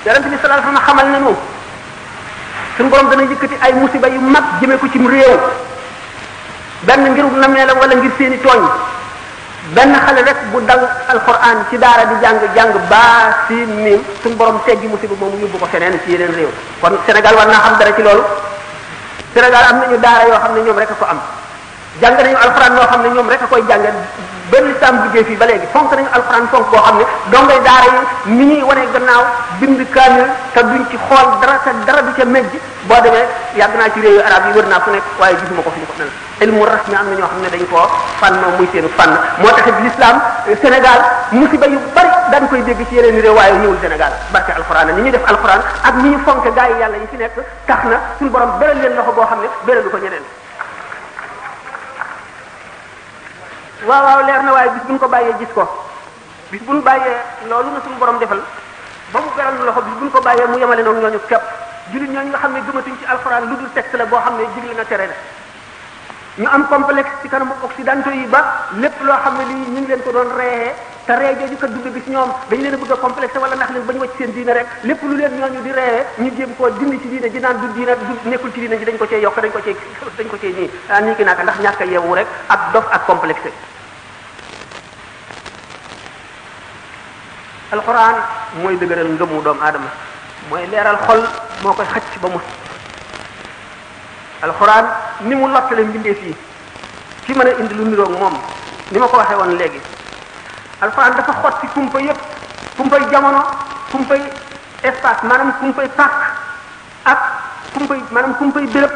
yonent bi sallallahu alayhi wasallam xamal nañu suñu borom dana yëkkati ay musiba yu mag jëme ko ci réew benn ngirug nameelam wala ngir seeni tooñ benn xale rek bu dal alquran ci daara di jàng baa si miim suñu borom teggi musiba moomu yóbbu ko feneen ci yeneen réew kon Sénégal war naa xam dara ci loolu Sénégal am nañu daara yoo xam ne ñoom rek a ko am jàng nañu alquran yoo xam ne ñoom rek a koy jàng benn lislaam liggéey fii ba léegi fonk nañu alquran fonk boo xam ne dongay daara yi ni ñuy wane gannaaw bind kaamil te duñ ci xool dara du ca mejj boo demee yàgg naa ci réewu arab yi wër naa fu nekk waaye gisuma ko fi ñu ko mel ilmu rasmi am na ñoo xam ne dañ koo fànnoo muy seenu fànn moo taxit l'islam Sénégal musiba yu bari daan koy dégg ci yeneen réew waaye ñëwul Sénégal barke alquran ni ñuy def alquran ak ni ñu fonk gaa yi yàlla yi fi nekk tax na suñu borom beral leen loxo boo xam ne beralu ko ñeneen waaw leer na waaye bis bu ñu ko bàyyee gis ko bis bu ñu bàyyee loolu na suñu borom defal ba mu beral loxo bis bu ñu ko bàyyee mu yemale noonu ñooñu képp jullit ñooñu nga xam ne gëmatuñ ci alxuraan lu dul texte la boo xam ne digle na tere na ñu am complexe ci kanamu occidentaux yi ba lépp loo xam ne lii ñu ngi leen ko doon reexee te ree jooju kat dugg gis ñoom dañu leen a bëgg a complexe wala ndax leen ba ñu wacc seen diine rek lépp lu leen ñooñu di reexee ñu jéem koo dindi ci diine ji naan du diine du nekkul ci diine ji dañ ko cee yokk dañ ko cee nii ki naaka ndax ñàkk a yeewu rek ak dof ak complexe alquran mooy dëgëral ngëmu doomu aadama mooy leeral xol moo koy xëcc ba mu alquran ni mu lottale mbindeef yi fi mën a indi lu niroog moom ni ma ko waxee woon léegi alquran dafa xotti kumpa yépp kumpay jamono kumpay espace maanaam kumpay pàkk ak kumpay béréb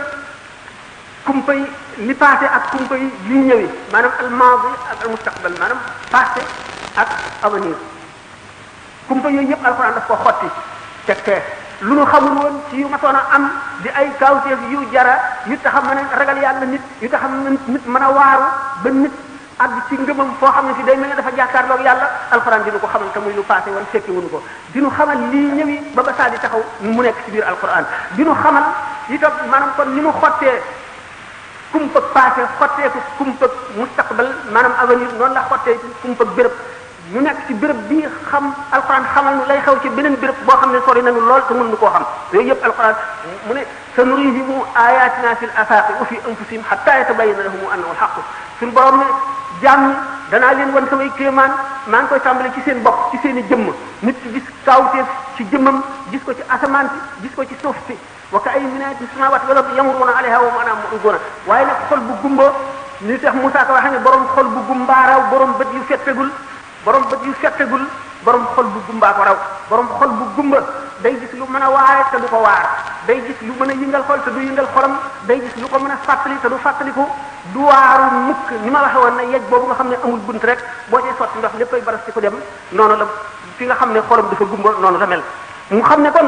kumpay li passé ak kumpay li ñëwi maanaam al maadi ak al mustaqbal maanaam passé ak avenir kumpa yooyu yëpp alxuraan daf ko xotti tegtee lu nu xamul woon ci yu masoon a am di ay kawteef yu jara yu tax a mën a ragal yàlla nit yu tax a nit mën a waaru ba nit àgg ci ngëmam foo xam ne si day mel ne dafa jàkkaarloog yàlla alxuraan dinu ko xamal te muy lu passé woon fekki wuñu ko dinu xamal lii ñëwi ba saa di taxaw mu nekk ci biir alxuraan dinu xamal itam maanaam kon ni mu xottee kumpa passé xottee ko kumpa mustaqbal maanaam avenir noonu la xottee kumpa béréb ñu nekk ci béréb bi xam alquran xamal nu lay xew ci beneen béréb boo xam ne sori nañu lool te mënuñu koo xam yooyu yëpp alquran mu ne sanurihimu ayatina fil afaqi wa fi anfusihim hatta yatabayyana lahum annahu alhaq suñu borom ne jaam ñi danaa leen wan samay kéemaan maa ngi koy tàmbale ci seen bopp ci seen i jëmm nit ki gis kaawteef ci jëmmam gis ko ci asamaan si gis ko ci suuf si wa ka ay min ayatin samawati wal ardi yamuruna alayha wa hum anha mu'ridun waaye nag xol bu gumba ni tax Moussa ko waxee ne borom xol bu gumbaaraw borom bët yu fettegul borom bët yu fettegul borom xol bu gumbaa ko raw borom xol bu gumba day gis lu mën a waare te du ko waar day gis lu mën a yëngal xol te du yëngal xolam day gis lu ko mën a fàttali te du fàttaliku du waaru mukk ni ma waxe woon ne yej boobu nga xam ne amul bunt rek boo cay sotti ndox léppay baras ci ko dem noonu la fi nga xam ne xolam dafa gumba noonu la mel mu xam ne kon